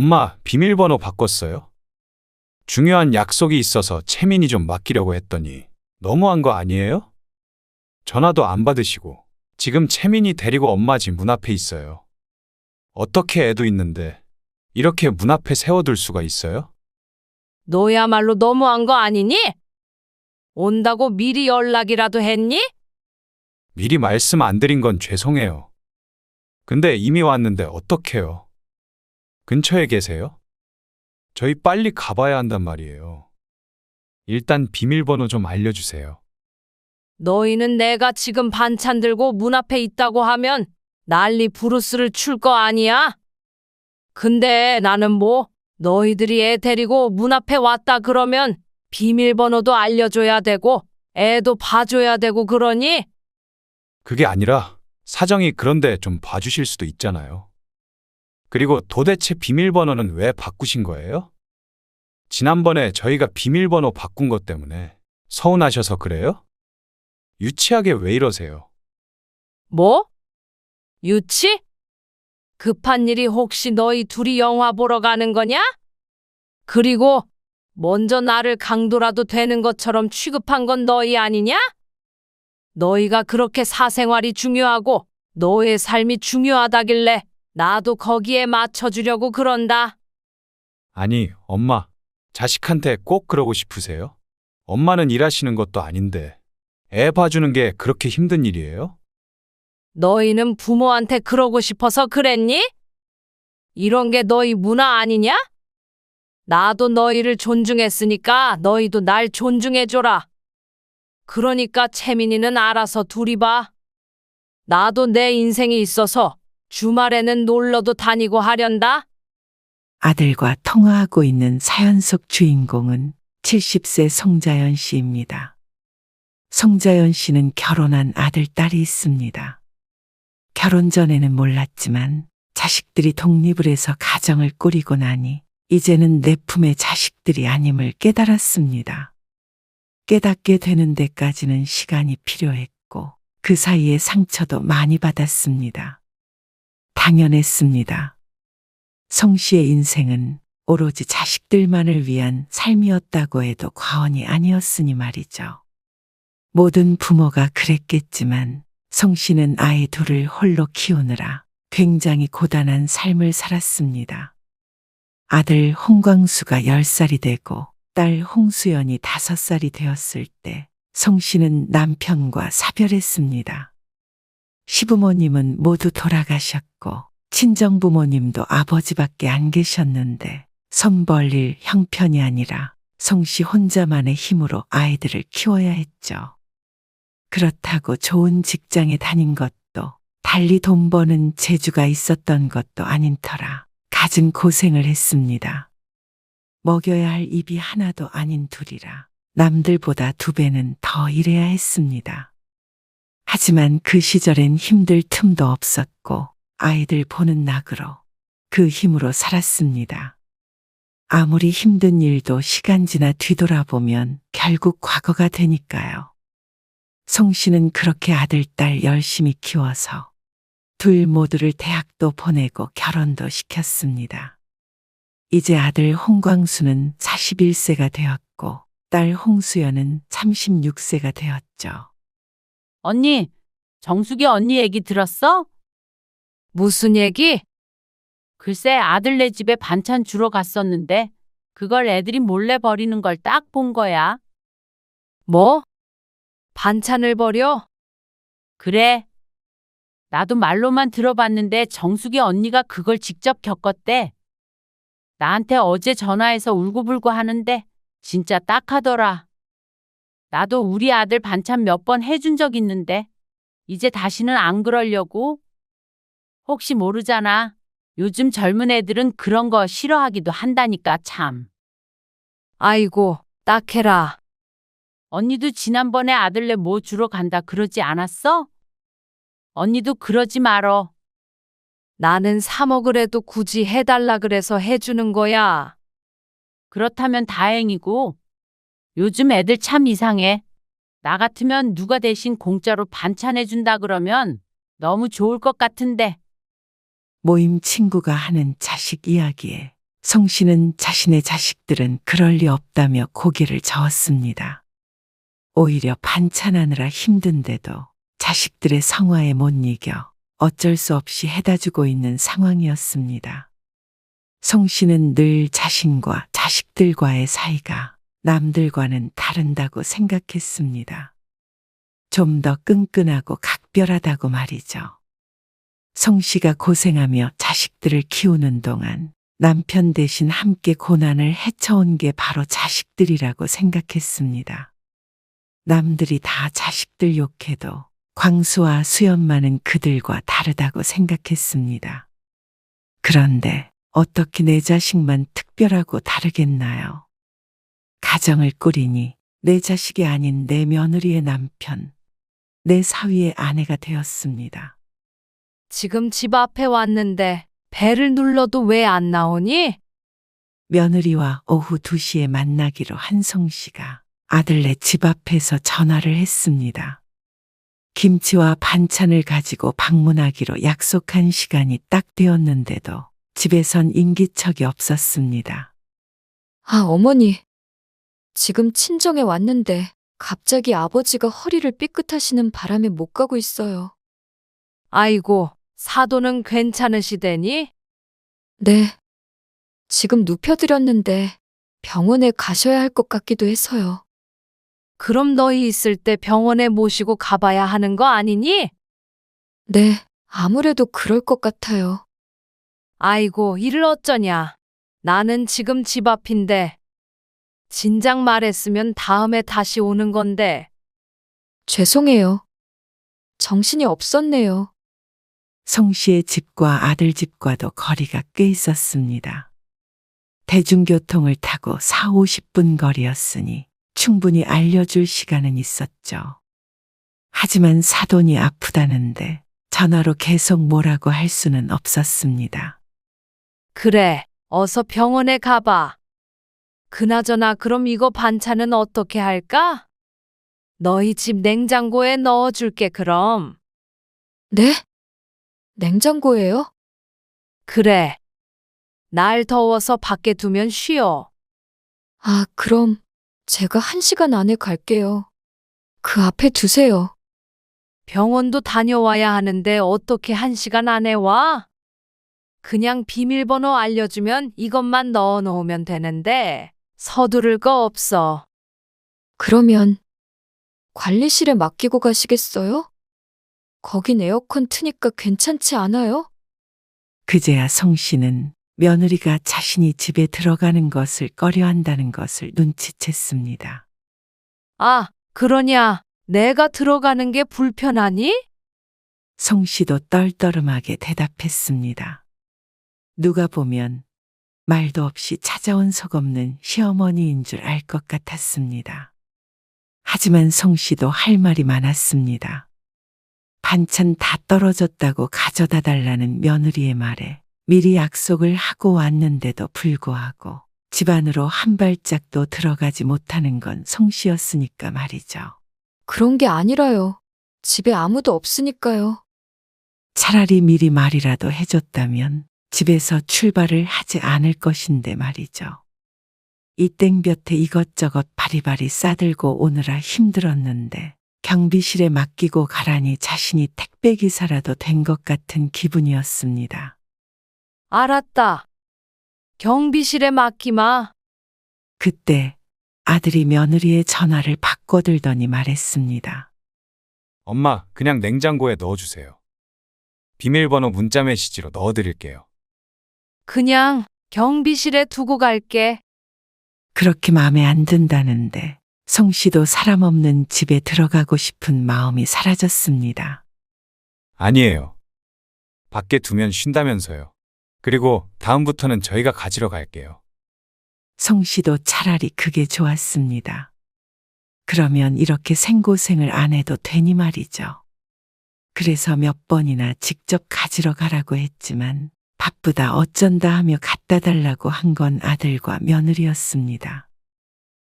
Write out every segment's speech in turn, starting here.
엄마, 비밀번호 바꿨어요? 중요한 약속이 있어서 채민이 좀 맡기려고 했더니 너무한 거 아니에요? 전화도 안 받으시고 지금 채민이 데리고 엄마 집 문 앞에 있어요. 어떻게 애도 있는데 이렇게 문 앞에 세워둘 수가 있어요? 너야말로 너무한 거 아니니? 온다고 미리 연락이라도 했니? 미리 말씀 안 드린 건 죄송해요. 근데 이미 왔는데 어떡해요? 근처에 계세요? 저희 빨리 가봐야 한단 말이에요. 일단 비밀번호 좀 알려주세요. 너희는 내가 지금 반찬 들고 문 앞에 있다고 하면 난리 부르스를 출 거 아니야? 근데 나는 뭐 너희들이 애 데리고 문 앞에 왔다 그러면 비밀번호도 알려줘야 되고 애도 봐줘야 되고 그러니? 그게 아니라 사정이 그런데 좀 봐주실 수도 있잖아요. 그리고 도대체 비밀번호는 왜 바꾸신 거예요? 지난번에 저희가 비밀번호 바꾼 것 때문에 서운하셔서 그래요? 유치하게 왜 이러세요? 뭐? 유치? 급한 일이 혹시 너희 둘이 영화 보러 가는 거냐? 그리고 먼저 나를 강도라도 되는 것처럼 취급한 건 너희 아니냐? 너희가 그렇게 사생활이 중요하고 너의 삶이 중요하다길래 나도 거기에 맞춰주려고 그런다. 아니, 엄마, 자식한테 꼭 그러고 싶으세요? 엄마는 일하시는 것도 아닌데 애 봐주는 게 그렇게 힘든 일이에요? 너희는 부모한테 그러고 싶어서 그랬니? 이런 게 너희 문화 아니냐? 나도 너희를 존중했으니까 너희도 날 존중해줘라. 그러니까 채민이는 알아서 둘이 봐. 나도 내 인생이 있어서 주말에는 놀러도 다니고 하련다. 아들과 통화하고 있는 사연 속 주인공은 70세 송자연 씨입니다. 송자연 씨는 결혼한 아들, 딸이 있습니다. 결혼 전에는 몰랐지만 자식들이 독립을 해서 가정을 꾸리고 나니 이제는 내 품의 자식들이 아님을 깨달았습니다. 깨닫게 되는 데까지는 시간이 필요했고 그 사이에 상처도 많이 받았습니다. 당연했습니다. 송 씨의 인생은 오로지 자식들만을 위한 삶이었다고 해도 과언이 아니었으니 말이죠. 모든 부모가 그랬겠지만 송 씨는 아이 둘을 홀로 키우느라 굉장히 고단한 삶을 살았습니다. 아들 홍광수가 10살이 되고 딸 홍수연이 5살이 되었을 때 송 씨는 남편과 사별했습니다. 시부모님은 모두 돌아가셨고 친정부모님도 아버지밖에 안 계셨는데 손 벌릴 형편이 아니라 송 씨 혼자만의 힘으로 아이들을 키워야 했죠. 그렇다고 좋은 직장에 다닌 것도 달리 돈 버는 재주가 있었던 것도 아닌 터라 갖은 고생을 했습니다. 먹여야 할 입이 하나도 아닌 둘이라 남들보다 2배는 더 일해야 했습니다. 하지만 그 시절엔 힘들 틈도 없었고 아이들 보는 낙으로 그 힘으로 살았습니다. 아무리 힘든 일도 시간 지나 뒤돌아보면 결국 과거가 되니까요. 송 씨는 그렇게 아들, 딸 열심히 키워서 둘 모두를 대학도 보내고 결혼도 시켰습니다. 이제 아들 홍광수는 41세가 되었고 딸 홍수연은 36세가 되었죠. 언니, 정숙이 언니 얘기 들었어? 무슨 얘기? 글쎄 아들네 집에 반찬 주러 갔었는데 그걸 애들이 몰래 버리는 걸 딱 본 거야. 뭐? 반찬을 버려? 그래. 나도 말로만 들어봤는데 정숙이 언니가 그걸 직접 겪었대. 나한테 어제 전화해서 울고불고 하는데 진짜 딱하더라. 나도 우리 아들 반찬 몇 번 해준 적 있는데 이제 다시는 안 그러려고. 혹시 모르잖아. 요즘 젊은 애들은 그런 거 싫어하기도 한다니까 참. 아이고, 딱해라. 언니도 지난번에 아들네 뭐 주러 간다 그러지 않았어? 언니도 그러지 말어. 나는 사 먹으래도 굳이 해달라 그래서 해주는 거야. 그렇다면 다행이고. 요즘 애들 참 이상해. 나 같으면 누가 대신 공짜로 반찬해준다 그러면 너무 좋을 것 같은데. 모임 친구가 하는 자식 이야기에 성 씨는 자신의 자식들은 그럴 리 없다며 고개를 저었습니다. 오히려 반찬하느라 힘든데도 자식들의 성화에 못 이겨 어쩔 수 없이 해다주고 있는 상황이었습니다. 성 씨는 늘 자신과 자식들과의 사이가 남들과는 다른다고 생각했습니다. 좀 더 끈끈하고 각별하다고 말이죠. 성 씨가 고생하며 자식들을 키우는 동안 남편 대신 함께 고난을 헤쳐온 게 바로 자식들이라고 생각했습니다. 남들이 다 자식들 욕해도 광수와 수연만은 그들과 다르다고 생각했습니다. 그런데 어떻게 내 자식만 특별하고 다르겠나요? 가정을 꾸리니 내 자식이 아닌 내 며느리의 남편, 내 사위의 아내가 되었습니다. 지금 집 앞에 왔는데 배를 눌러도 왜 안 나오니? 며느리와 오후 2시에 만나기로 한 성 씨가 아들네 집 앞에서 전화를 했습니다. 김치와 반찬을 가지고 방문하기로 약속한 시간이 딱 되었는데도 집에선 인기척이 없었습니다. 아, 어머니. 지금 친정에 왔는데 갑자기 아버지가 허리를 삐끗하시는 바람에 못 가고 있어요. 아이고, 사도는 괜찮으시대니? 네. 지금 눕혀드렸는데 병원에 가셔야 할 것 같기도 해서요. 그럼 너희 있을 때 병원에 모시고 가봐야 하는 거 아니니? 네, 아무래도 그럴 것 같아요. 아이고, 이를 어쩌냐. 나는 지금 집 앞인데. 진작 말했으면 다음에 다시 오는 건데. 죄송해요. 정신이 없었네요. 성 씨의 집과 아들 집과도 거리가 꽤 있었습니다. 대중교통을 타고 4, 50분 거리였으니 충분히 알려줄 시간은 있었죠. 하지만 사돈이 아프다는데 전화로 계속 뭐라고 할 수는 없었습니다. 그래, 어서 병원에 가봐. 그나저나 그럼 이거 반찬은 어떻게 할까? 너희 집 냉장고에 넣어줄게 그럼. 네? 냉장고예요? 그래. 날 더워서 밖에 두면 쉬어. 아, 그럼 제가 1시간 안에 갈게요. 그 앞에 두세요. 병원도 다녀와야 하는데 어떻게 1시간 안에 와? 그냥 비밀번호 알려주면 이것만 넣어놓으면 되는데 서두를 거 없어. 그러면 관리실에 맡기고 가시겠어요? 거긴 에어컨 트니까 괜찮지 않아요? 그제야 성 씨는 며느리가 자신이 집에 들어가는 것을 꺼려한다는 것을 눈치챘습니다. 아, 그러냐? 내가 들어가는 게 불편하니? 성 씨도 떨떠름하게 대답했습니다. 누가 보면 말도 없이 찾아온 속 없는 시어머니인 줄 알 것 같았습니다. 하지만 성 씨도 할 말이 많았습니다. 반찬 다 떨어졌다고 가져다 달라는 며느리의 말에 미리 약속을 하고 왔는데도 불구하고 집 안으로 한 발짝도 들어가지 못하는 건 성 씨였으니까 말이죠. 그런 게 아니라요. 집에 아무도 없으니까요. 차라리 미리 말이라도 해줬다면 집에서 출발을 하지 않을 것인데 말이죠. 이 땡볕에 이것저것 바리바리 싸들고 오느라 힘들었는데 경비실에 맡기고 가라니 자신이 택배기사라도 된 것 같은 기분이었습니다. 알았다. 경비실에 맡기마. 그때 아들이 며느리의 전화를 바꿔들더니 말했습니다. 엄마, 그냥 냉장고에 넣어주세요. 비밀번호 문자 메시지로 넣어드릴게요. 그냥 경비실에 두고 갈게. 그렇게 마음에 안 든다는데 성 씨도 사람 없는 집에 들어가고 싶은 마음이 사라졌습니다. 아니에요. 밖에 두면 쉰다면서요. 그리고 다음부터는 저희가 가지러 갈게요. 성 씨도 차라리 그게 좋았습니다. 그러면 이렇게 생고생을 안 해도 되니 말이죠. 그래서 몇 번이나 직접 가지러 가라고 했지만 바쁘다 어쩐다 하며 갖다 달라고 한 건 아들과 며느리였습니다.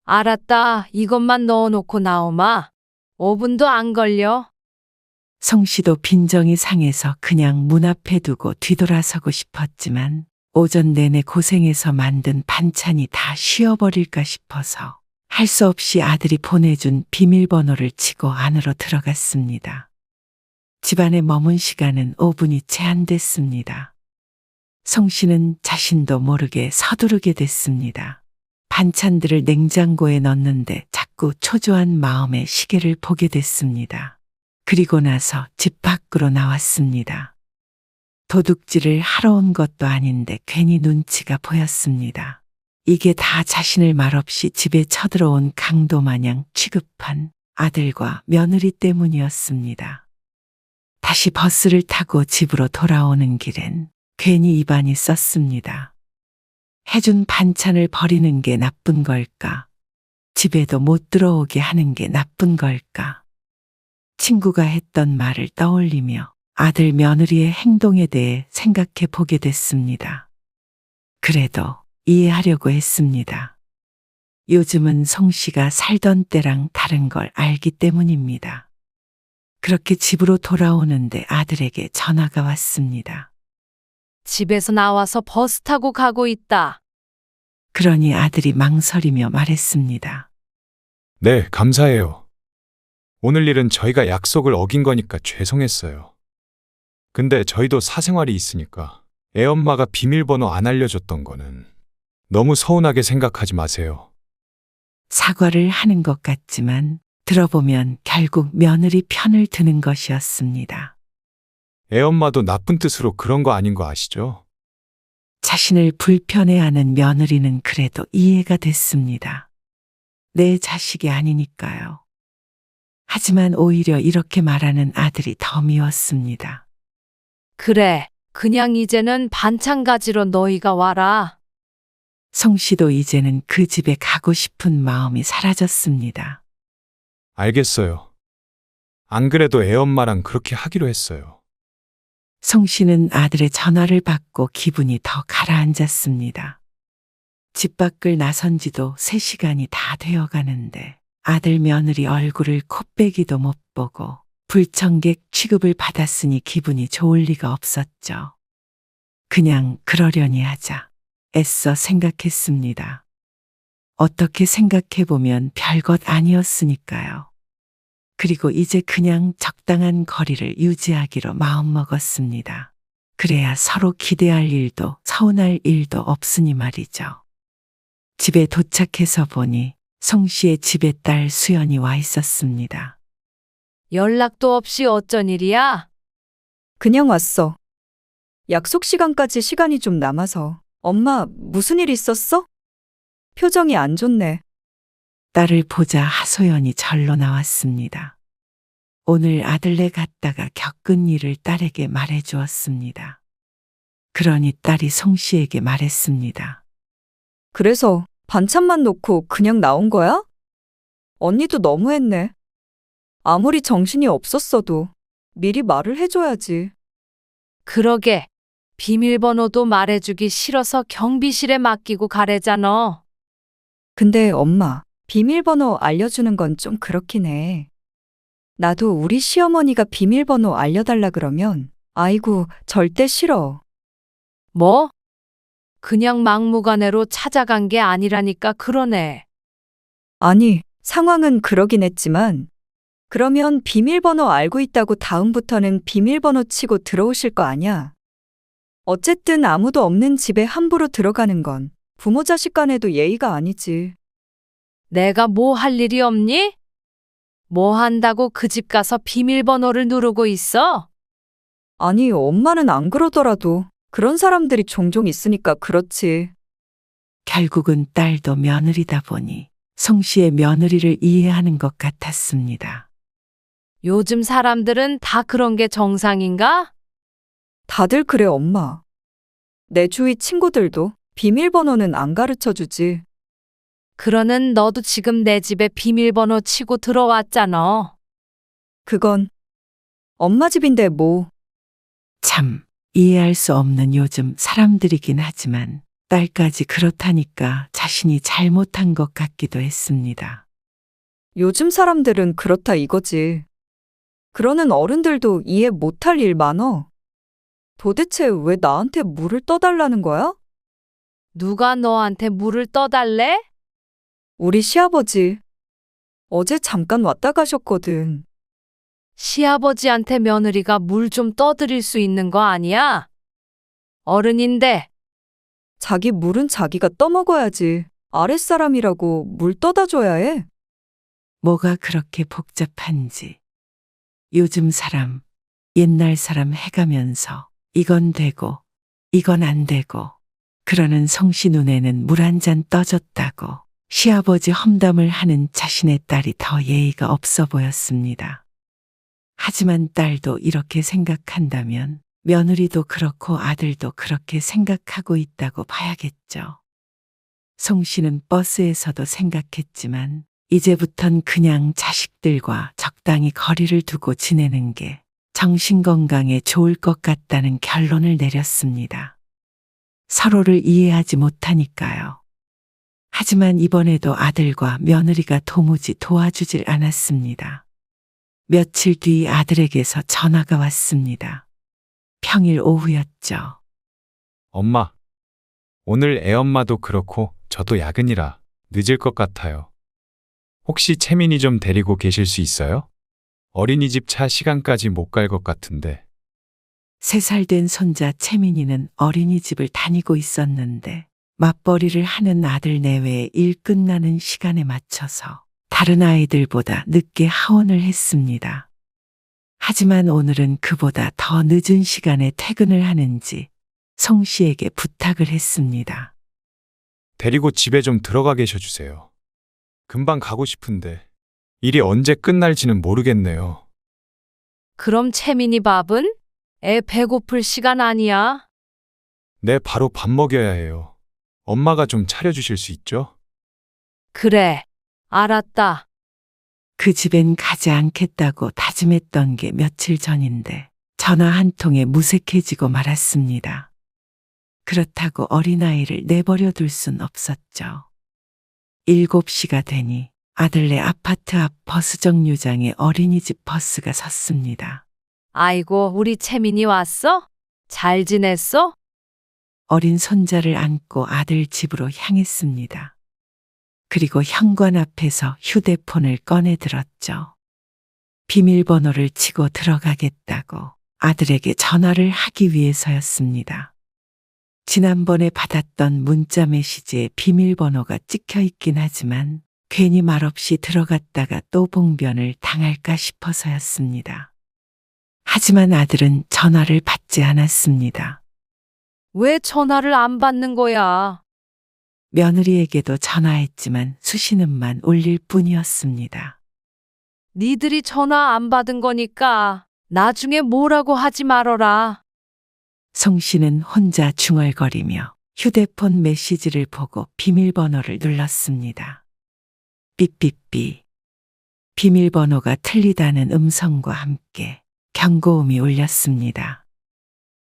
알았다. 이것만 넣어놓고 나오마. 5분도 안 걸려. 성 씨도 빈정이 상해서 그냥 문 앞에 두고 뒤돌아서고 싶었지만 오전 내내 고생해서 만든 반찬이 다 쉬어버릴까 싶어서 할 수 없이 아들이 보내준 비밀번호를 치고 안으로 들어갔습니다. 집안에 머문 시간은 5분이 채 안 됐습니다. 송 씨는 자신도 모르게 서두르게 됐습니다. 반찬들을 냉장고에 넣는데 자꾸 초조한 마음에 시계를 보게 됐습니다. 그리고 나서 집 밖으로 나왔습니다. 도둑질을 하러 온 것도 아닌데 괜히 눈치가 보였습니다. 이게 다 자신을 말없이 집에 쳐들어온 강도 마냥 취급한 아들과 며느리 때문이었습니다. 다시 버스를 타고 집으로 돌아오는 길엔 괜히 입안이 썼습니다. 해준 반찬을 버리는 게 나쁜 걸까? 집에도 못 들어오게 하는 게 나쁜 걸까? 친구가 했던 말을 떠올리며 아들 며느리의 행동에 대해 생각해 보게 됐습니다. 그래도 이해하려고 했습니다. 요즘은 송 씨가 살던 때랑 다른 걸 알기 때문입니다. 그렇게 집으로 돌아오는데 아들에게 전화가 왔습니다. 집에서 나와서 버스 타고 가고 있다. 그러니 아들이 망설이며 말했습니다. 네, 감사해요. 오늘 일은 저희가 약속을 어긴 거니까 죄송했어요. 근데 저희도 사생활이 있으니까 애엄마가 비밀번호 안 알려줬던 거는 너무 서운하게 생각하지 마세요. 사과를 하는 것 같지만 들어보면 결국 며느리 편을 드는 것이었습니다. 애엄마도 나쁜 뜻으로 그런 거 아닌 거 아시죠? 자신을 불편해하는 며느리는 그래도 이해가 됐습니다. 내 자식이 아니니까요. 하지만 오히려 이렇게 말하는 아들이 더 미웠습니다. 그래, 그냥 이제는 반찬 가지러 너희가 와라. 송 씨도 이제는 그 집에 가고 싶은 마음이 사라졌습니다. 알겠어요. 안 그래도 애엄마랑 그렇게 하기로 했어요. 송 씨는 아들의 전화를 받고 기분이 더 가라앉았습니다. 집 밖을 나선 지도 3시간이 다 되어가는데 아들 며느리 얼굴을 콧배기도 못 보고 불청객 취급을 받았으니 기분이 좋을 리가 없었죠. 그냥 그러려니 하자 애써 생각했습니다. 어떻게 생각해보면 별것 아니었으니까요. 그리고 이제 그냥 적당한 거리를 유지하기로 마음먹었습니다. 그래야 서로 기대할 일도 서운할 일도 없으니 말이죠. 집에 도착해서 보니 송 씨의 집에 딸 수연이 와 있었습니다. 연락도 없이 어쩐 일이야? 그냥 왔어. 약속 시간까지 시간이 좀 남아서. 엄마, 무슨 일 있었어? 표정이 안 좋네. 딸을 보자 하소연이 절로 나왔습니다. 오늘 아들네 갔다가 겪은 일을 딸에게 말해 주었습니다. 그러니 딸이 송 씨에게 말했습니다. 그래서 반찬만 놓고 그냥 나온 거야? 언니도 너무했네. 아무리 정신이 없었어도 미리 말을 해줘야지. 그러게. 비밀번호도 말해주기 싫어서 경비실에 맡기고 가래잖아. 근데 엄마, 비밀번호 알려주는 건 좀 그렇긴 해. 나도 우리 시어머니가 비밀번호 알려달라 그러면 아이고, 절대 싫어. 뭐? 그냥 막무가내로 찾아간 게 아니라니까 그러네. 아니, 상황은 그러긴 했지만 그러면 비밀번호 알고 있다고 다음부터는 비밀번호 치고 들어오실 거 아냐? 어쨌든 아무도 없는 집에 함부로 들어가는 건 부모 자식 간에도 예의가 아니지. 내가 뭐 할 일이 없니? 뭐 한다고 그 집 가서 비밀번호를 누르고 있어? 아니, 엄마는 안 그러더라도 그런 사람들이 종종 있으니까 그렇지. 결국은 딸도 며느리다 보니 송 씨의 며느리를 이해하는 것 같았습니다. 요즘 사람들은 다 그런 게 정상인가? 다들 그래, 엄마. 내 주위 친구들도 비밀번호는 안 가르쳐 주지. 그러는 너도 지금 내 집에 비밀번호 치고 들어왔잖아. 그건 엄마 집인데 뭐. 참 이해할 수 없는 요즘 사람들이긴 하지만 딸까지 그렇다니까 자신이 잘못한 것 같기도 했습니다. 요즘 사람들은 그렇다 이거지. 그러는 어른들도 이해 못할 일 많어. 도대체 왜 나한테 물을 떠달라는 거야? 누가 너한테 물을 떠달래? 우리 시아버지. 어제 잠깐 왔다 가셨거든. 시아버지한테 며느리가 물 좀 떠드릴 수 있는 거 아니야? 어른인데. 자기 물은 자기가 떠먹어야지. 아랫사람이라고 물 떠다 줘야 해. 뭐가 그렇게 복잡한지. 요즘 사람, 옛날 사람 해가면서 이건 되고 이건 안 되고 그러는 성씨 눈에는 물 한 잔 떠줬다고 시아버지 험담을 하는 자신의 딸이 더 예의가 없어 보였습니다. 하지만 딸도 이렇게 생각한다면 며느리도 그렇고 아들도 그렇게 생각하고 있다고 봐야겠죠. 성씨는 버스에서도 생각했지만 이제부턴 그냥 자식들과 적당히 거리를 두고 지내는 게 정신건강에 좋을 것 같다는 결론을 내렸습니다. 서로를 이해하지 못하니까요. 하지만 이번에도 아들과 며느리가 도무지 도와주질 않았습니다. 며칠 뒤 아들에게서 전화가 왔습니다. 평일 오후였죠. 엄마, 오늘 애엄마도 그렇고 저도 야근이라 늦을 것 같아요. 혹시 채민이 좀 데리고 계실 수 있어요? 어린이집 차 시간까지 못 갈 것 같은데. 3살 된 손자 채민이는 어린이집을 다니고 있었는데 맞벌이를 하는 아들 내외에 일 끝나는 시간에 맞춰서 다른 아이들보다 늦게 하원을 했습니다. 하지만 오늘은 그보다 더 늦은 시간에 퇴근을 하는지 송 씨에게 부탁을 했습니다. 데리고 집에 좀 들어가 계셔 주세요. 금방 가고 싶은데 일이 언제 끝날지는 모르겠네요. 그럼 채민이 밥은? 애 배고플 시간 아니야? 네, 바로 밥 먹여야 해요. 엄마가 좀 차려주실 수 있죠? 그래, 알았다. 그 집엔 가지 않겠다고 다짐했던 게 며칠 전인데 전화 한 통에 무색해지고 말았습니다. 그렇다고 어린아이를 내버려 둘 순 없었죠. 7시가 되니 아들네 아파트 앞 버스 정류장에 어린이집 버스가 섰습니다. 아이고, 우리 채민이 왔어? 잘 지냈어? 어린 손자를 안고 아들 집으로 향했습니다. 그리고 현관 앞에서 휴대폰을 꺼내 들었죠. 비밀번호를 치고 들어가겠다고 아들에게 전화를 하기 위해서였습니다. 지난번에 받았던 문자 메시지에 비밀번호가 찍혀 있긴 하지만 괜히 말없이 들어갔다가 또 봉변을 당할까 싶어서였습니다. 하지만 아들은 전화를 받지 않았습니다. 왜 전화를 안 받는 거야? 며느리에게도 전화했지만 수신음만 울릴 뿐이었습니다. 니들이 전화 안 받은 거니까 나중에 뭐라고 하지 말어라. 송 씨는 혼자 중얼거리며 휴대폰 메시지를 보고 비밀번호를 눌렀습니다. 삐삐삐. 비밀번호가 틀리다는 음성과 함께 경고음이 울렸습니다.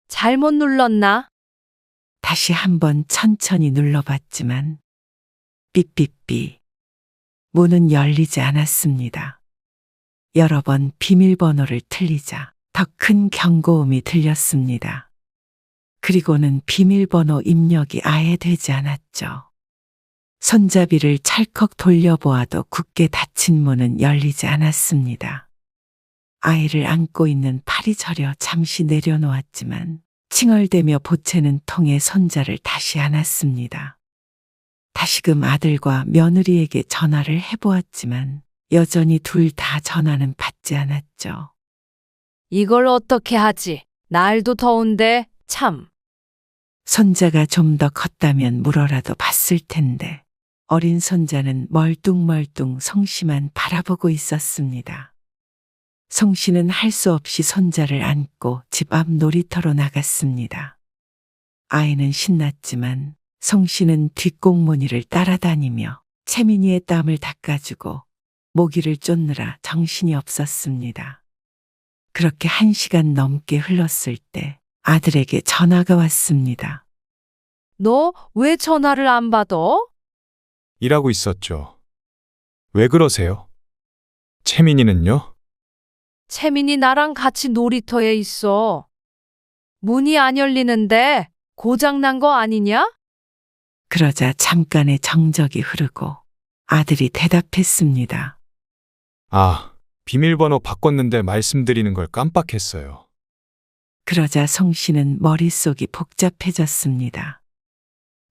잘못 눌렀나? 다시 한번 천천히 눌러봤지만 삐삐삐. 문은 열리지 않았습니다. 여러 번 비밀번호를 틀리자 더 큰 경고음이 들렸습니다. 그리고는 비밀번호 입력이 아예 되지 않았죠. 손잡이를 찰컥 돌려보아도 굳게 닫힌 문은 열리지 않았습니다. 아이를 안고 있는 팔이 저려 잠시 내려놓았지만 칭얼대며 보채는 통에 손자를 다시 안았습니다. 다시금 아들과 며느리에게 전화를 해보았지만 여전히 둘 다 전화는 받지 않았죠. 이걸 어떻게 하지? 날도 더운데 참. 손자가 좀 더 컸다면 물어라도 봤을 텐데 어린 손자는 멀뚱멀뚱 성씨만 바라보고 있었습니다. 성씨는 할 수 없이 손자를 안고 집 앞 놀이터로 나갔습니다. 아이는 신났지만 성씨는 뒷공무니를 따라다니며 채민이의 땀을 닦아주고 모기를 쫓느라 정신이 없었습니다. 그렇게 1시간 넘게 흘렀을 때 아들에게 전화가 왔습니다. 너 왜 전화를 안 받아? 일하고 있었죠. 왜 그러세요? 채민이는요? 채민이 나랑 같이 놀이터에 있어. 문이 안 열리는데 고장 난 거 아니냐? 그러자 잠깐의 정적이 흐르고 아들이 대답했습니다. 아, 비밀번호 바꿨는데 말씀드리는 걸 깜빡했어요. 그러자 송 씨는 머릿속이 복잡해졌습니다.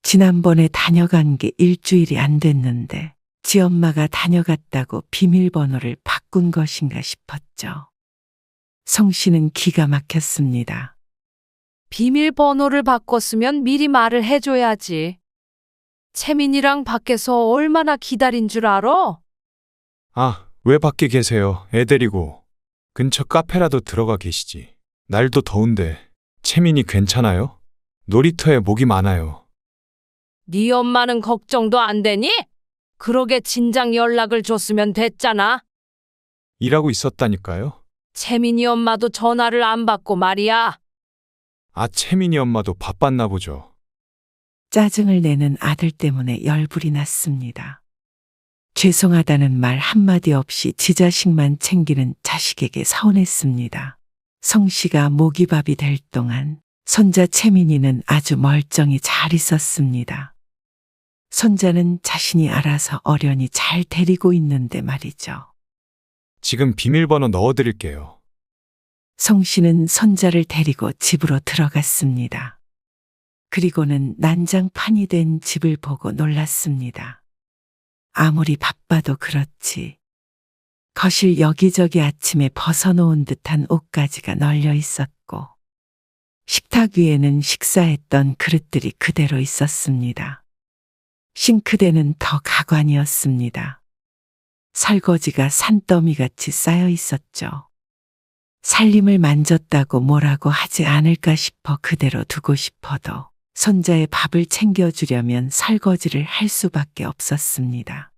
지난번에 다녀간 게 일주일이 안 됐는데 지 엄마가 다녀갔다고 비밀번호를 바꾼 것인가 싶었죠. 송 씨는 기가 막혔습니다. 비밀번호를 바꿨으면 미리 말을 해줘야지. 채민이랑 밖에서 얼마나 기다린 줄 알아? 아, 왜 밖에 계세요? 애 데리고. 근처 카페라도 들어가 계시지. 날도 더운데. 채민이 괜찮아요? 놀이터에 목이 많아요. 네 엄마는 걱정도 안 되니? 그러게 진작 연락을 줬으면 됐잖아. 일하고 있었다니까요? 채민이 엄마도 전화를 안 받고 말이야. 아, 채민이 엄마도 바빴나 보죠. 짜증을 내는 아들 때문에 열불이 났습니다. 죄송하다는 말 한마디 없이 지 자식만 챙기는 자식에게 서운했습니다. 성 씨가 모기밥이 될 동안 손자 채민이는 아주 멀쩡히 잘 있었습니다. 손자는 자신이 알아서 어련히 잘 데리고 있는데 말이죠. 지금 비밀번호 넣어드릴게요. 성 씨는 손자를 데리고 집으로 들어갔습니다. 그리고는 난장판이 된 집을 보고 놀랐습니다. 아무리 바빠도 그렇지. 거실 여기저기 아침에 벗어놓은 듯한 옷가지가 널려 있었고, 식탁 위에는 식사했던 그릇들이 그대로 있었습니다. 싱크대는 더 가관이었습니다. 설거지가 산더미같이 쌓여 있었죠. 살림을 만졌다고 뭐라고 하지 않을까 싶어 그대로 두고 싶어도 손자의 밥을 챙겨주려면 설거지를 할 수밖에 없었습니다.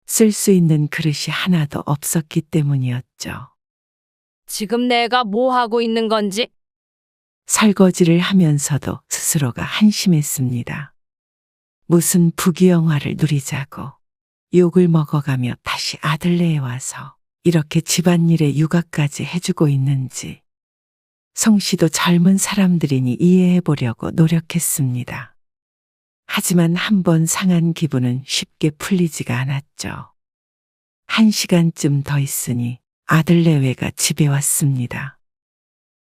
쓸 수 있는 그릇이 하나도 없었기 때문이었죠. 지금 내가 뭐 하고 있는 건지? 설거지를 하면서도 스스로가 한심했습니다. 무슨 부귀영화를 누리자고 욕을 먹어가며 다시 아들네에 와서 이렇게 집안일에 육아까지 해주고 있는지. 성 씨도 젊은 사람들이니 이해해보려고 노력했습니다. 하지만 한 번 상한 기분은 쉽게 풀리지가 않았죠. 1시간쯤 더 있으니 아들 내외가 집에 왔습니다.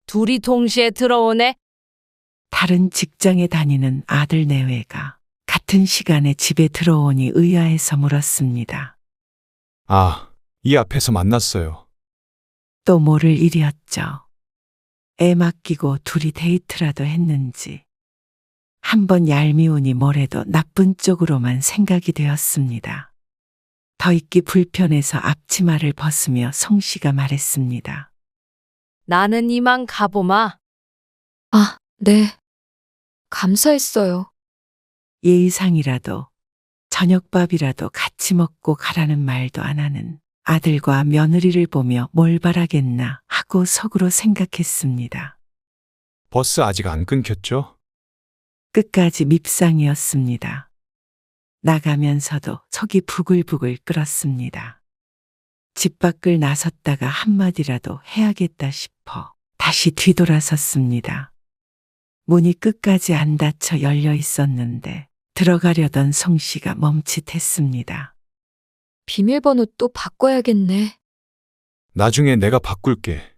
둘이 동시에 들어오네. 다른 직장에 다니는 아들 내외가 같은 시간에 집에 들어오니 의아해서 물었습니다. 아, 이 앞에서 만났어요. 또 모를 일이었죠. 애 맡기고 둘이 데이트라도 했는지. 한번 얄미우니 뭐래도 나쁜 쪽으로만 생각이 되었습니다. 더 있기 불편해서 앞치마를 벗으며 송 씨가 말했습니다. 나는 이만 가보마. 아, 네. 감사했어요. 예의상이라도 저녁밥이라도 같이 먹고 가라는 말도 안 하는 아들과 며느리를 보며 뭘 바라겠나 하고 속으로 생각했습니다. 버스 아직 안 끊겼죠? 끝까지 밉상이었습니다. 나가면서도 속이 부글부글 끓었습니다. 집 밖을 나섰다가 한마디라도 해야겠다 싶어 다시 뒤돌아섰습니다. 문이 끝까지 안 닫혀 열려 있었는데 들어가려던 송 씨가 멈칫했습니다. 비밀번호 또 바꿔야겠네. 나중에 내가 바꿀게.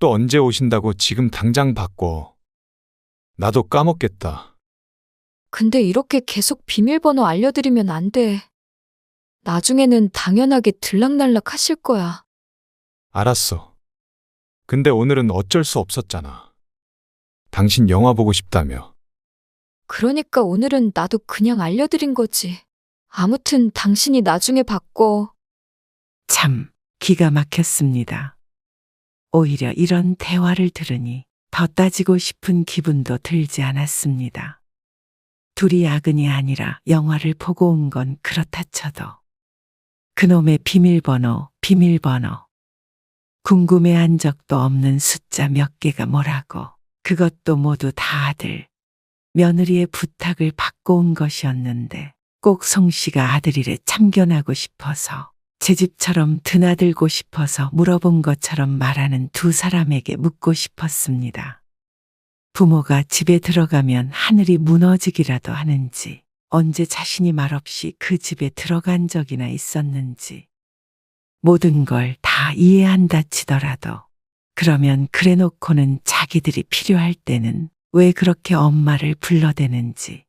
또 언제 오신다고 지금 당장 바꿔. 나도 까먹겠다. 근데 이렇게 계속 비밀번호 알려드리면 안 돼. 나중에는 당연하게 들락날락 하실 거야. 알았어. 근데 오늘은 어쩔 수 없었잖아. 당신 영화 보고 싶다며. 그러니까 오늘은 나도 그냥 알려드린 거지. 아무튼 당신이 나중에 바꿔. 참 기가 막혔습니다. 오히려 이런 대화를 들으니 더 따지고 싶은 기분도 들지 않았습니다. 둘이 야근이 아니라 영화를 보고 온 건 그렇다 쳐도 그놈의 비밀번호. 궁금해한 적도 없는 숫자 몇 개가 뭐라고. 그것도 모두 다 아들, 며느리의 부탁을 받고 온 것이었는데 꼭 송 씨가 아들 일에 참견하고 싶어서 제 집처럼 드나들고 싶어서 물어본 것처럼 말하는 두 사람에게 묻고 싶었습니다. 부모가 집에 들어가면 하늘이 무너지기라도 하는지, 언제 자신이 말없이 그 집에 들어간 적이나 있었는지, 모든 걸 다 이해한다 치더라도, 그러면 그래 놓고는 자기들이 필요할 때는 왜 그렇게 엄마를 불러대는지,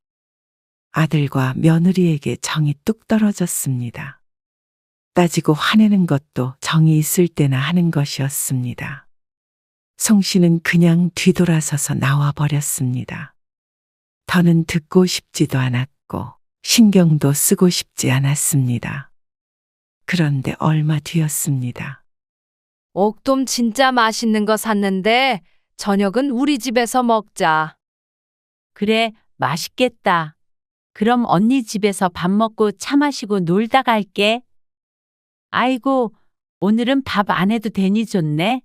아들과 며느리에게 정이 뚝 떨어졌습니다. 따지고 화내는 것도 정이 있을 때나 하는 것이었습니다. 송 씨는 그냥 뒤돌아서서 나와 버렸습니다. 더는 듣고 싶지도 않았고 신경도 쓰고 싶지 않았습니다. 그런데 얼마 뒤였습니다. 옥돔 진짜 맛있는 거 샀는데 저녁은 우리 집에서 먹자. 그래, 맛있겠다. 그럼 언니 집에서 밥 먹고 차 마시고 놀다 갈게. 아이고, 오늘은 밥 안 해도 되니 좋네.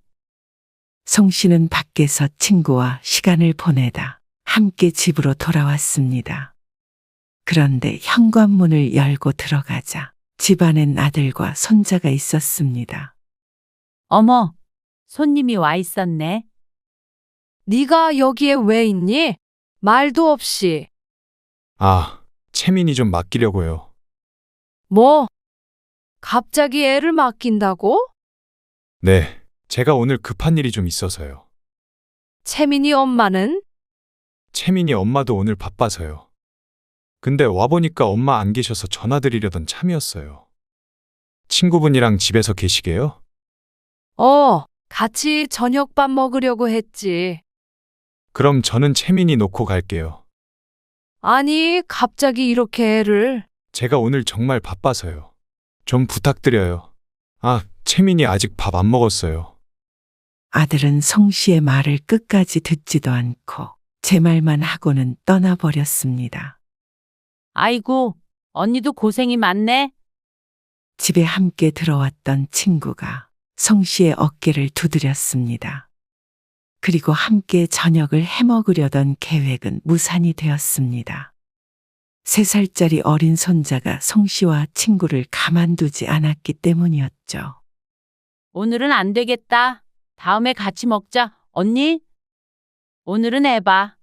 송 씨는 밖에서 친구와 시간을 보내다 함께 집으로 돌아왔습니다. 그런데 현관문을 열고 들어가자 집안엔 아들과 손자가 있었습니다. 어머, 손님이 와 있었네. 네가 여기에 왜 있니? 말도 없이. 아, 채민이 좀 맡기려고요. 뭐? 갑자기 애를 맡긴다고? 네, 제가 오늘 급한 일이 좀 있어서요. 채민이 엄마는? 채민이 엄마도 오늘 바빠서요. 근데 와보니까 엄마 안 계셔서 전화드리려던 참이었어요. 친구분이랑 집에서 계시게요? 같이 저녁밥 먹으려고 했지. 그럼 저는 채민이 놓고 갈게요. 아니, 갑자기 이렇게 애를. 제가 오늘 정말 바빠서요. 좀 부탁드려요. 아, 채민이 아직 밥 안 먹었어요. 아들은 송 씨의 말을 끝까지 듣지도 않고 제 말만 하고는 떠나버렸습니다. 아이고, 언니도 고생이 많네. 집에 함께 들어왔던 친구가 송 씨의 어깨를 두드렸습니다. 그리고 함께 저녁을 해먹으려던 계획은 무산이 되었습니다. 3살짜리 어린 손자가 송 씨와 친구를 가만두지 않았기 때문이었죠. 오늘은 안 되겠다. 다음에 같이 먹자. 언니? 오늘은 해봐.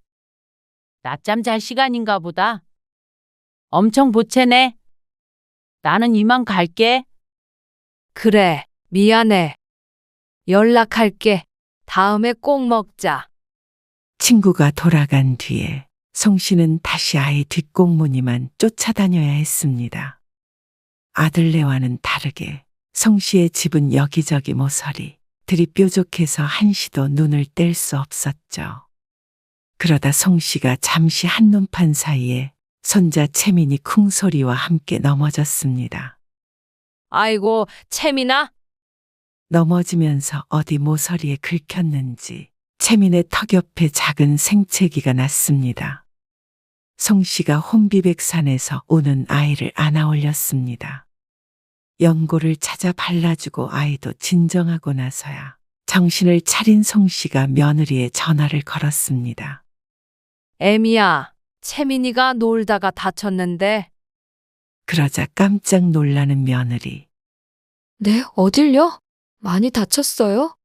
낮잠 잘 시간인가 보다. 엄청 보채네. 나는 이만 갈게. 그래, 미안해. 연락할게. 다음에 꼭 먹자. 친구가 돌아간 뒤에 송 씨는 다시 아이 뒷공무니만 쫓아다녀야 했습니다. 아들네와는 다르게 송 씨의 집은 여기저기 모서리, 들이 뾰족해서 한시도 눈을 뗄 수 없었죠. 그러다 송 씨가 잠시 한눈판 사이에 손자 채민이 쿵소리와 함께 넘어졌습니다. 아이고, 채민아. 넘어지면서 어디 모서리에 긁혔는지 채민의 턱 옆에 작은 생채기가 났습니다. 송 씨가 혼비백산에서 우는 아이를 안아 올렸습니다. 연고를 찾아 발라주고 아이도 진정하고 나서야 정신을 차린 송 씨가 며느리에 전화를 걸었습니다. 애미야, 채민이가 놀다가 다쳤는데. 그러자 깜짝 놀라는 며느리. 네, 어딜요? 많이 다쳤어요?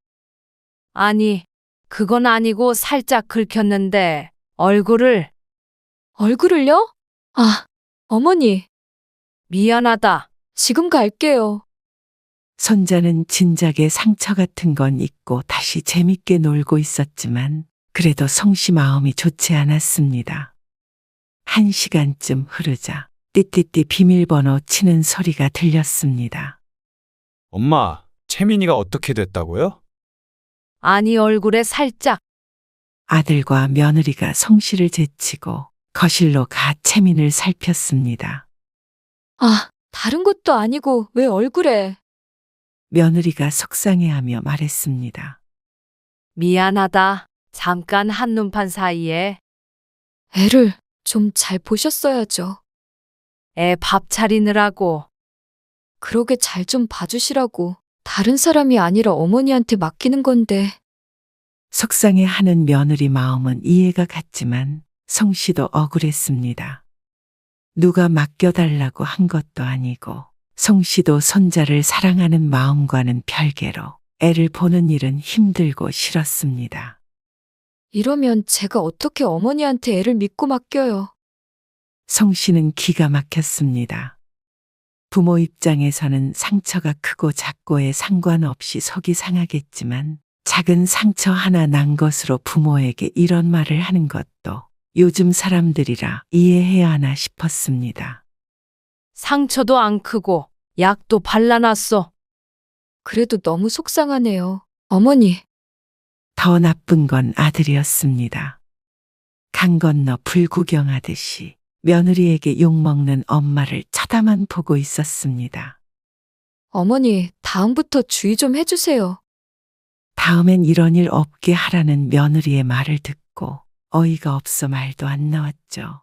아니, 그건 아니고 살짝 긁혔는데 얼굴을. 얼굴을요? 아, 어머니, 미안하다. 지금 갈게요. 손자는 진작에 상처 같은 건 잊고 다시 재밌게 놀고 있었지만 그래도 송 씨 마음이 좋지 않았습니다. 1시간쯤 흐르자 띠띠띠 비밀번호 치는 소리가 들렸습니다. 엄마, 채민이가 어떻게 됐다고요? 아니, 얼굴에 살짝. 아들과 며느리가 송 씨를 제치고 거실로 가 채민을 살폈습니다. 아, 다른 것도 아니고 왜 얼굴에. 며느리가 속상해하며 말했습니다. 미안하다. 잠깐 한눈판 사이에. 애를 좀 잘 보셨어야죠. 애 밥 차리느라고. 그러게 잘 좀 봐주시라고. 다른 사람이 아니라 어머니한테 맡기는 건데. 속상해하는 며느리 마음은 이해가 갔지만 송 씨도 억울했습니다. 누가 맡겨달라고 한 것도 아니고 송 씨도 손자를 사랑하는 마음과는 별개로 애를 보는 일은 힘들고 싫었습니다. 이러면 제가 어떻게 어머니한테 애를 믿고 맡겨요. 성 씨는 기가 막혔습니다. 부모 입장에서는 상처가 크고 작고에 상관없이 속이 상하겠지만 작은 상처 하나 난 것으로 부모에게 이런 말을 하는 것도 요즘 사람들이라 이해해야 하나 싶었습니다. 상처도 안 크고 약도 발라놨어. 그래도 너무 속상하네요. 어머니, 더 나쁜 건 아들이었습니다. 강 건너 불 구경하듯이 며느리에게 욕먹는 엄마를 쳐다만 보고 있었습니다. 어머니, 다음부터 주의 좀 해주세요. 다음엔 이런 일 없게 하라는 며느리의 말을 듣고 어이가 없어 말도 안 나왔죠.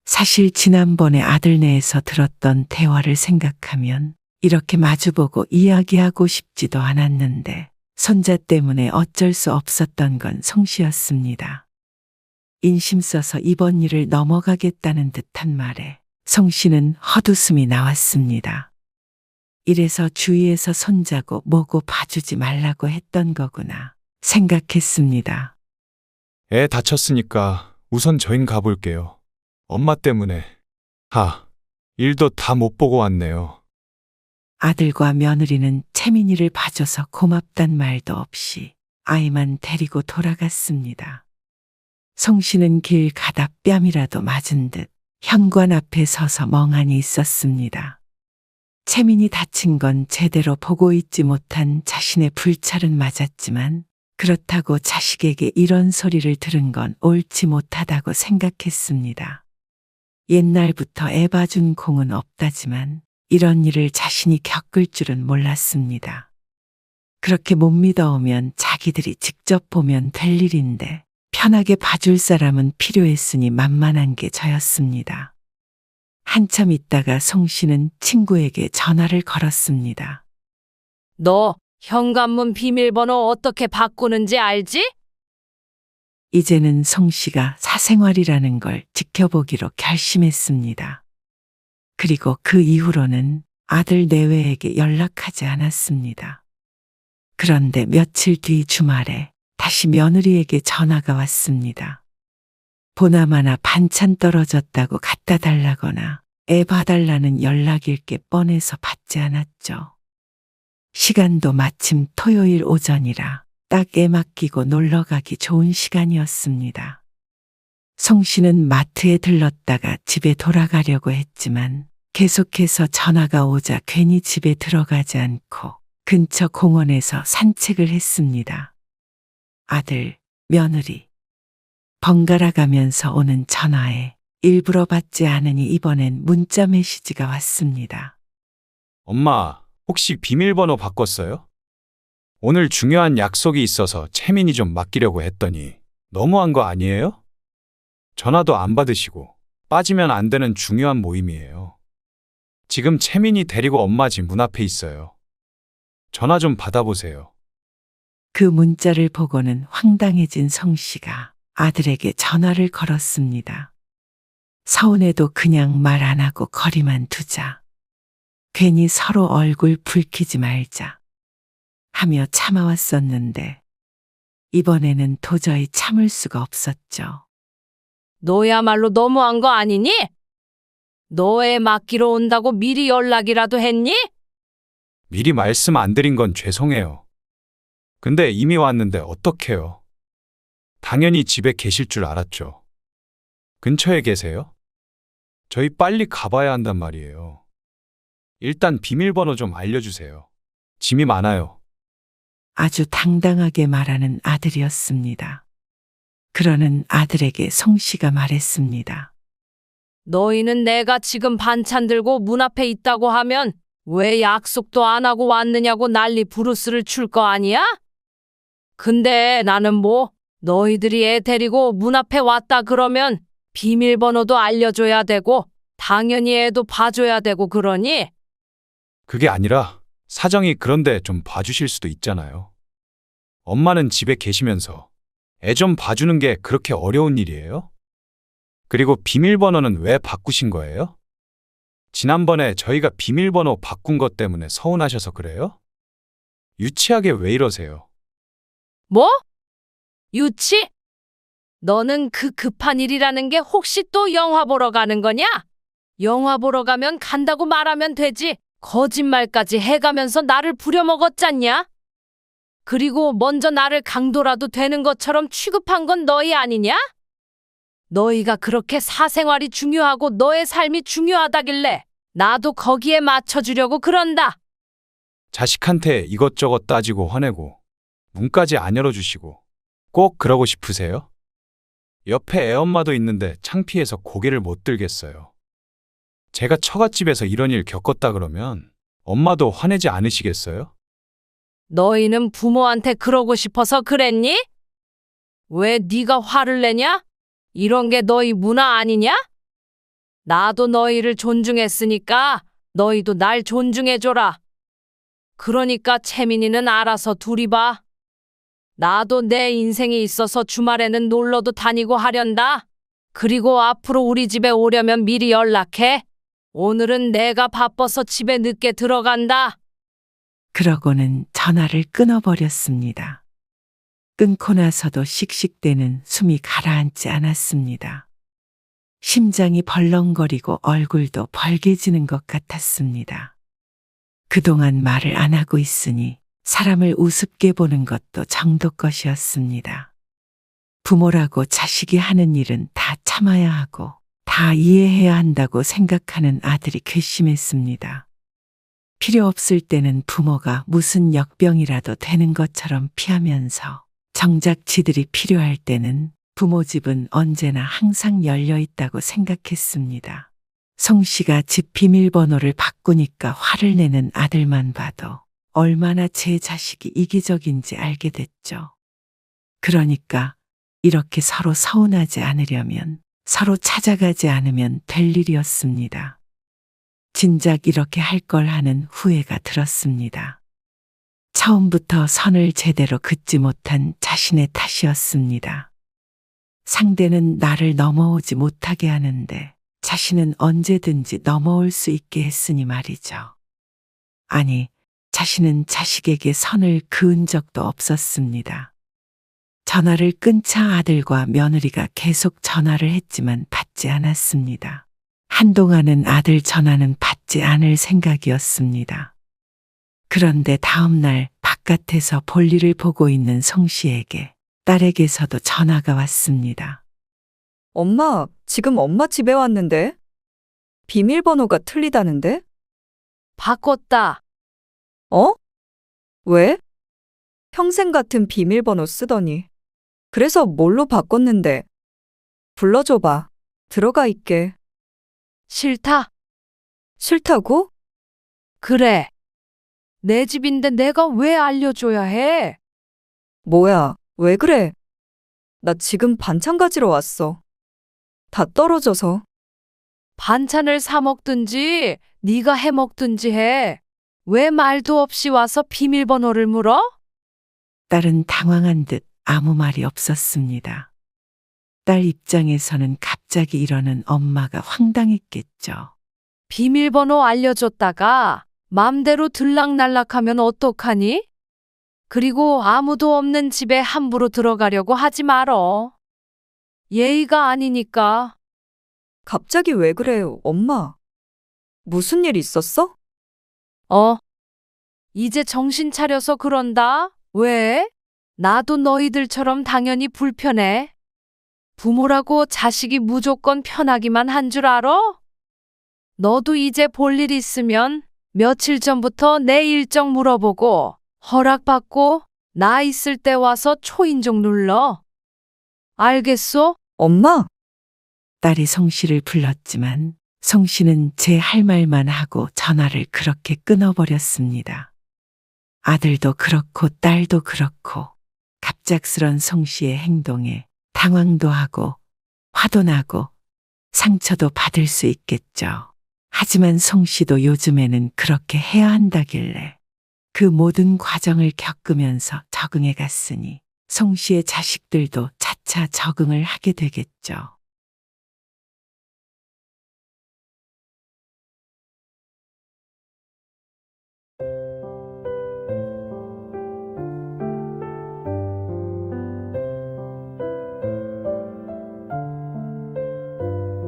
사실 지난번에 아들네에서 들었던 대화를 생각하면 이렇게 마주보고 이야기하고 싶지도 않았는데 손자 때문에 어쩔 수 없었던 건 송 씨였습니다. 인심 써서 이번 일을 넘어가겠다는 듯한 말에 송 씨는 헛웃음이 나왔습니다. 이래서 주위에서 손자고 뭐고 봐주지 말라고 했던 거구나 생각했습니다. 애 다쳤으니까 우선 저흰 가볼게요. 엄마 때문에. 일도 다 못 보고 왔네요. 아들과 며느리는 채민이를 봐줘서 고맙단 말도 없이 아이만 데리고 돌아갔습니다. 송 씨는 길 가다 뺨이라도 맞은 듯 현관 앞에 서서 멍하니 있었습니다. 채민이 다친 건 제대로 보고 있지 못한 자신의 불찰은 맞았지만 그렇다고 자식에게 이런 소리를 들은 건 옳지 못하다고 생각했습니다. 옛날부터 애 봐준 공은 없다지만 이런 일을 자신이 겪을 줄은 몰랐습니다. 그렇게 못 믿어오면 자기들이 직접 보면 될 일인데 편하게 봐줄 사람은 필요했으니 만만한 게 저였습니다. 한참 있다가 송 씨는 친구에게 전화를 걸었습니다. 너 현관문 비밀번호 어떻게 바꾸는지 알지? 이제는 송 씨가 사생활이라는 걸 지켜보기로 결심했습니다. 그리고 그 이후로는 아들 내외에게 연락하지 않았습니다. 그런데 며칠 뒤 주말에 다시 며느리에게 전화가 왔습니다. 보나마나 반찬 떨어졌다고 갖다 달라거나 애 봐달라는 연락일 게 뻔해서 받지 않았죠. 시간도 마침 토요일 오전이라 딱 애 맡기고 놀러 가기 좋은 시간이었습니다. 송 씨는 마트에 들렀다가 집에 돌아가려고 했지만 계속해서 전화가 오자 괜히 집에 들어가지 않고 근처 공원에서 산책을 했습니다. 아들, 며느리. 번갈아 가면서 오는 전화에 일부러 받지 않으니 이번엔 문자 메시지가 왔습니다. 엄마, 혹시 비밀번호 바꿨어요? 오늘 중요한 약속이 있어서 채민이 좀 맡기려고 했더니 너무한 거 아니에요? 전화도 안 받으시고 빠지면 안 되는 중요한 모임이에요. 지금 채민이 데리고 엄마 집 문 앞에 있어요. 전화 좀 받아보세요. 그 문자를 보고는 황당해진 성 씨가 아들에게 전화를 걸었습니다. 서운해도 그냥 말 안 하고 거리만 두자. 괜히 서로 얼굴 붉히지 말자. 하며 참아왔었는데 이번에는 도저히 참을 수가 없었죠. 너야말로 너무한 거 아니니? 너 애 맡기러 온다고 미리 연락이라도 했니? 미리 말씀 안 드린 건 죄송해요. 근데 이미 왔는데 어떡해요? 당연히 집에 계실 줄 알았죠. 근처에 계세요? 저희 빨리 가봐야 한단 말이에요. 일단 비밀번호 좀 알려주세요. 짐이 많아요. 아주 당당하게 말하는 아들이었습니다. 그러는 아들에게 송 씨가 말했습니다. 너희는 내가 지금 반찬 들고 문 앞에 있다고 하면 왜 약속도 안 하고 왔느냐고 난리 부르스를 출 거 아니야? 근데 나는 뭐 너희들이 애 데리고 문 앞에 왔다 그러면 비밀번호도 알려줘야 되고 당연히 애도 봐줘야 되고 그러니? 그게 아니라 사정이 그런데 좀 봐주실 수도 있잖아요. 엄마는 집에 계시면서 애 좀 봐주는 게 그렇게 어려운 일이에요? 그리고 비밀번호는 왜 바꾸신 거예요? 지난번에 저희가 비밀번호 바꾼 것 때문에 서운하셔서 그래요? 유치하게 왜 이러세요? 뭐? 유치? 너는 그 급한 일이라는 게 혹시 또 영화 보러 가는 거냐? 영화 보러 가면 간다고 말하면 되지. 거짓말까지 해가면서 나를 부려먹었잖냐? 그리고 먼저 나를 강도라도 되는 것처럼 취급한 건 너희 아니냐? 너희가 그렇게 사생활이 중요하고 너의 삶이 중요하다길래 나도 거기에 맞춰주려고 그런다. 자식한테 이것저것 따지고 화내고 문까지 안 열어주시고 꼭 그러고 싶으세요? 옆에 애엄마도 있는데 창피해서 고개를 못 들겠어요. 제가 처갓집에서 이런 일 겪었다 그러면 엄마도 화내지 않으시겠어요? 너희는 부모한테 그러고 싶어서 그랬니? 왜 네가 화를 내냐? 이런 게 너희 문화 아니냐? 나도 너희를 존중했으니까 너희도 날 존중해줘라. 그러니까 채민이는 알아서 둘이 봐. 나도 내 인생이 있어서 주말에는 놀러도 다니고 하련다. 그리고 앞으로 우리 집에 오려면 미리 연락해. 오늘은 내가 바빠서 집에 늦게 들어간다. 그러고는 전화를 끊어버렸습니다. 끊고 나서도 씩씩대는 숨이 가라앉지 않았습니다. 심장이 벌렁거리고 얼굴도 벌개지는 것 같았습니다. 그동안 말을 안 하고 있으니 사람을 우습게 보는 것도 정도 것이었습니다. 부모라고 자식이 하는 일은 다 참아야 하고 다 이해해야 한다고 생각하는 아들이 괘씸했습니다. 필요 없을 때는 부모가 무슨 역병이라도 되는 것처럼 피하면서 정작 지들이 필요할 때는 부모 집은 언제나 항상 열려 있다고 생각했습니다. 송 씨가 집 비밀번호를 바꾸니까 화를 내는 아들만 봐도 얼마나 제 자식이 이기적인지 알게 됐죠. 그러니까 이렇게 서로 서운하지 않으려면 서로 찾아가지 않으면 될 일이었습니다. 진작 이렇게 할 걸 하는 후회가 들었습니다. 처음부터 선을 제대로 긋지 못한 자신의 탓이었습니다. 상대는 나를 넘어오지 못하게 하는데 자신은 언제든지 넘어올 수 있게 했으니 말이죠. 아니, 자신은 자식에게 선을 그은 적도 없었습니다. 전화를 끊자 아들과 며느리가 계속 전화를 했지만 받지 않았습니다. 한동안은 아들 전화는 받지 않을 생각이었습니다. 그런데 다음 날 바깥에서 볼일을 보고 있는 송 씨에게 딸에게서도 전화가 왔습니다. 엄마, 지금 엄마 집에 왔는데? 비밀번호가 틀리다는데? 바꿨다. 어? 왜? 평생 같은 비밀번호 쓰더니. 그래서 뭘로 바꿨는데? 불러줘봐. 들어가 있게. 싫다. 싫다고? 그래. 내 집인데 내가 왜 알려줘야 해? 뭐야, 왜 그래? 나 지금 반찬 가지러 왔어. 다 떨어져서. 반찬을 사 먹든지 네가 해 먹든지 해. 왜 말도 없이 와서 비밀번호를 물어? 딸은 당황한 듯 아무 말이 없었습니다. 딸 입장에서는 갑자기 이러는 엄마가 황당했겠죠. 비밀번호 알려줬다가 맘대로 들락날락하면 어떡하니? 그리고 아무도 없는 집에 함부로 들어가려고 하지 말어. 예의가 아니니까. 갑자기 왜 그래요, 엄마? 무슨 일 있었어? 이제 정신 차려서 그런다. 왜? 나도 너희들처럼 당연히 불편해. 부모라고 자식이 무조건 편하기만 한 줄 알아? 너도 이제 볼 일 있으면 며칠 전부터 내 일정 물어보고 허락받고 나 있을 때 와서 초인종 눌러. 알겠소? 엄마? 딸이 송 씨를 불렀지만 송 씨는 제 할 말만 하고 전화를 그렇게 끊어버렸습니다. 아들도 그렇고 딸도 그렇고 갑작스런 송 씨의 행동에 당황도 하고 화도 나고 상처도 받을 수 있겠죠. 하지만 송 씨도 요즘에는 그렇게 해야 한다길래 그 모든 과정을 겪으면서 적응해 갔으니 송 씨의 자식들도 차차 적응을 하게 되겠죠.